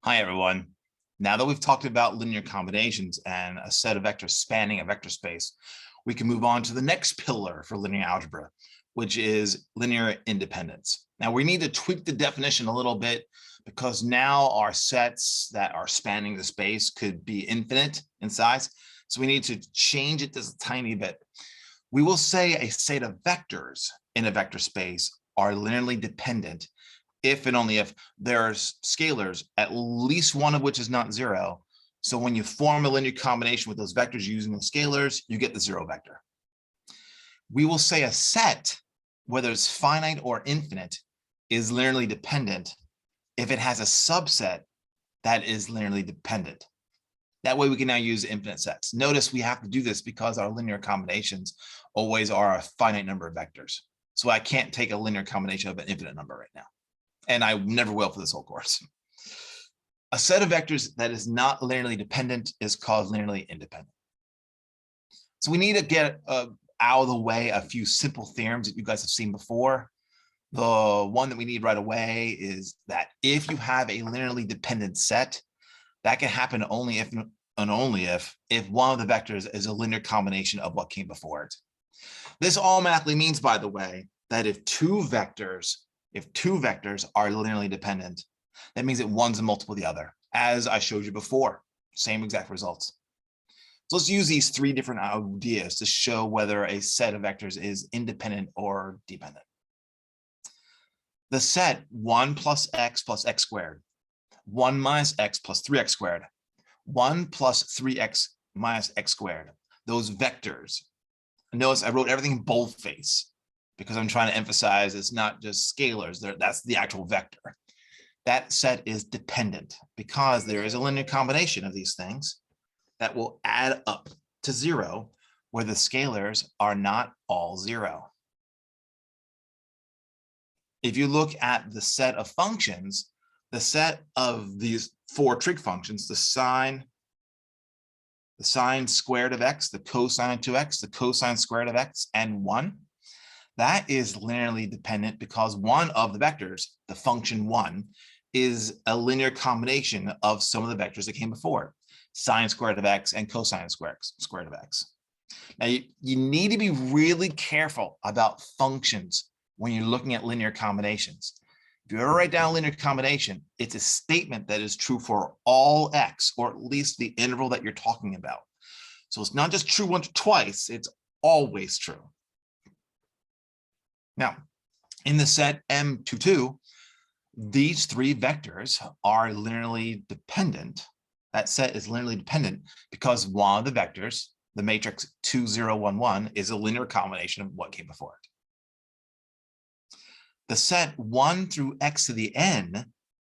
Hi, everyone. Now that we've talked about linear combinations and a set of vectors spanning a vector space, we can move on to the next pillar for linear algebra, which is linear independence. Now we need to tweak the definition a little bit because now our sets that are spanning the space could be infinite in size. So we need to change it just a tiny bit. We will say a set of vectors in a vector space are linearly dependent if and only if there's scalars, at least one of which is not zero. So when you form a linear combination with those vectors using the scalars, you get the zero vector. We will say a set, whether it's finite or infinite, is linearly dependent if it has a subset that is linearly dependent. That way we can now use infinite sets. Notice we have to do this because our linear combinations always are a finite number of vectors. So I can't take a linear combination of an infinite number right now. And I never will for this whole course. A set of vectors that is not linearly dependent is called linearly independent. So we need to get out of the way a few simple theorems that you guys have seen before. The one that we need right away is that if you have a linearly dependent set, that can happen only if and only if one of the vectors is a linear combination of what came before it. This automatically means, by the way, that if two vectors are linearly dependent, that means that one's a multiple of the other, as I showed you before, same exact results. So let's use these three different ideas to show whether a set of vectors is independent or dependent. The set 1 plus x squared, 1 minus x plus 3x squared, 1 plus 3x minus x squared, those vectors. Notice I wrote everything in boldface because I'm trying to emphasize it's not just scalars, that's the actual vector. That set is dependent because there is a linear combination of these things that will add up to zero where the scalars are not all zero. If you look at the set of functions, the set of these four trig functions, the sine squared of x, the cosine of 2x, the cosine squared of x, and 1, that is linearly dependent because one of the vectors, the function 1, is a linear combination of some of the vectors that came before it, sine squared of x and cosine squared of x. Now, you need to be really careful about functions when you're looking at linear combinations. If you ever write down a linear combination, it's a statement that is true for all x, or at least the interval that you're talking about. So it's not just true once or twice, it's always true. Now, in the set M22, these three vectors are linearly dependent. That set is linearly dependent because one of the vectors, the matrix 2, 0, 1, 1, is a linear combination of what came before it. The set 1 through x to the n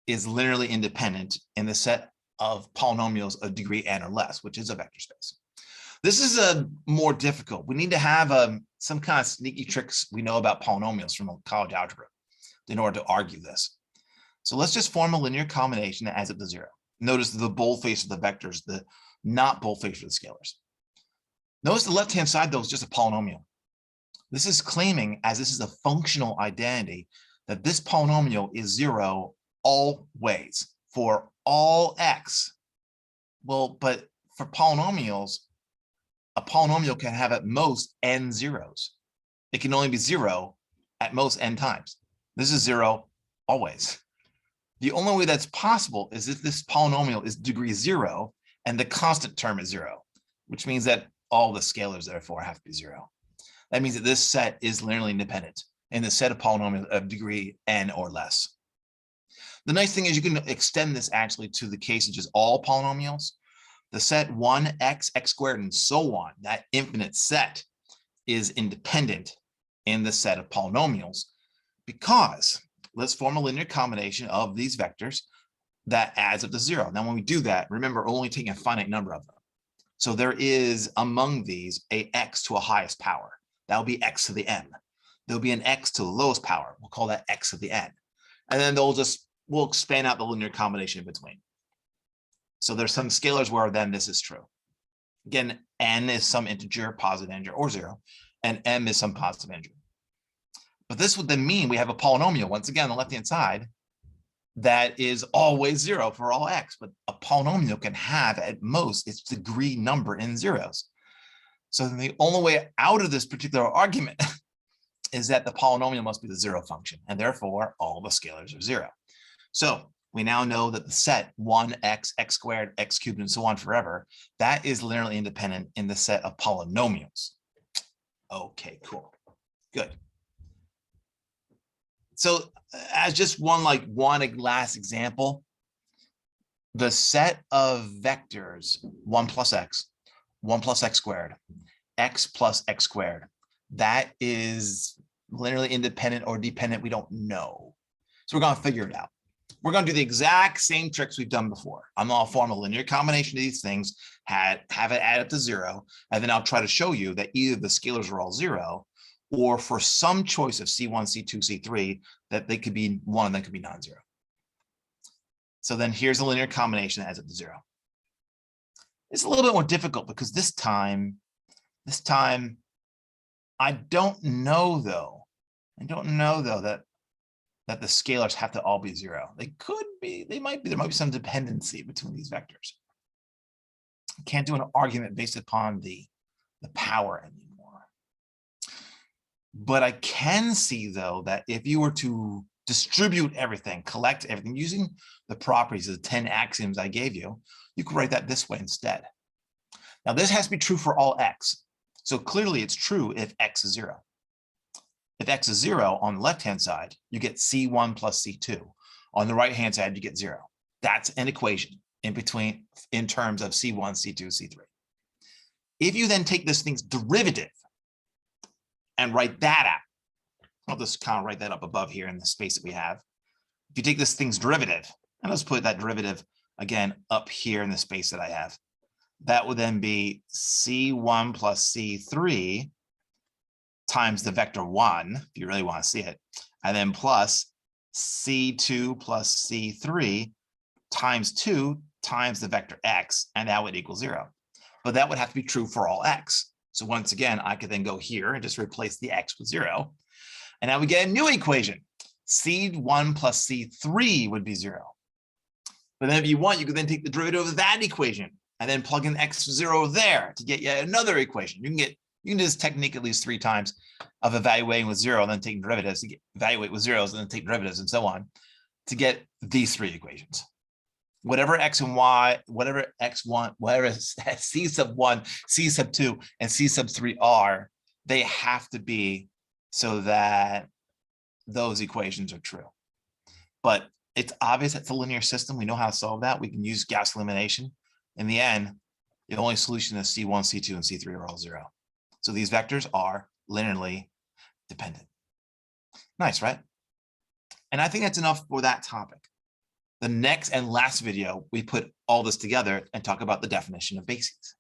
is linearly independent in the set of polynomials of degree n or less, which is a vector space. This is more difficult. We need to have some kind of sneaky tricks we know about polynomials from college algebra in order to argue this. So let's just form a linear combination that adds up to 0. Notice the boldface of the vectors, the not boldface for the scalars. Notice the left-hand side, though, is just a polynomial. This is claiming, as this is a functional identity, that this polynomial is 0 always for all x. Well, but for polynomials, a polynomial can have at most n zeros. It can only be 0 at most n times. This is 0 always. The only way that's possible is if this polynomial is degree 0 and the constant term is 0, which means that all the scalars therefore have to be 0. That means that this set is linearly independent in the set of polynomials of degree n or less. The nice thing is you can extend this actually to the case of just all polynomials. The set 1x, x squared, and so on, that infinite set is independent in the set of polynomials because let's form a linear combination of these vectors that adds up to 0. Now, when we do that, remember, we're only taking a finite number of them. So there is among these a x to a highest power. That will be x to the m. There'll be an x to the lowest power. We'll call that x to the n. And then we'll expand out the linear combination in between. So there's some scalars where then this is true. Again, n is some integer, positive integer, or 0, and m is some positive integer. But this would then mean we have a polynomial, once again, on the left-hand side, that is always 0 for all x, but a polynomial can have at most its degree number in zeros. So then the only way out of this particular argument is that the polynomial must be the 0 function, and therefore all the scalars are 0. So we now know that the set 1x, x squared, x cubed, and so on forever, that is linearly independent in the set of polynomials. Okay, cool, good. So as just one last example, the set of vectors 1 plus x, 1 plus x squared, x plus x squared, that is linearly independent or dependent, we don't know. So we're going to figure it out. We're going to do the exact same tricks we've done before. I'm going to form a linear combination of these things, have it add up to 0, and then I'll try to show you that either the scalars are all 0, or for some choice of C1, C2, C3, that they could be 1 and then could be non-zero. So then here's a linear combination that adds up to 0. It's a little bit more difficult because this time, I don't know though that the scalars have to all be 0. They could be, there might be some dependency between these vectors. I can't do an argument based upon the power anymore. But I can see though that if you were to distribute everything, collect everything using the properties of the 10 axioms I gave you, you could write that this way instead. Now this has to be true for all x. So clearly it's true if x is 0. If x is 0 on the left-hand side, you get C1 plus C2. On the right-hand side, you get 0. That's an equation in terms of C1, C2, C3. If you then take this thing's derivative and write that out, I'll just kind of write that up above here in the space that we have. If you take this thing's derivative, and let's put that derivative again up here in the space that I have, that would then be C1 plus C3 times the vector 1, if you really want to see it, and then plus C2 plus C3 times 2 times the vector x, and that would equal 0. But that would have to be true for all x. So once again, I could then go here and just replace the x with 0. And now we get a new equation. C1 plus C3 would be 0. But then if you want, you could then take the derivative of that equation and then plug in x0 there to get yet another equation. You can do this technique at least 3 times of evaluating with 0 and then taking derivatives, to evaluate with zeros and then take derivatives and so on to get these 3 equations. Whatever x and y, whatever x1, whatever c sub 1, c sub 2, and c sub 3 are, they have to be so that those equations are true. But it's obvious it's a linear system. We know how to solve that. We can use Gauss elimination. In the end, the only solution is C1, C2, and C3 are all 0. So these vectors are linearly dependent. Nice, right? And I think that's enough for that topic. The next and last video, we put all this together and talk about the definition of bases.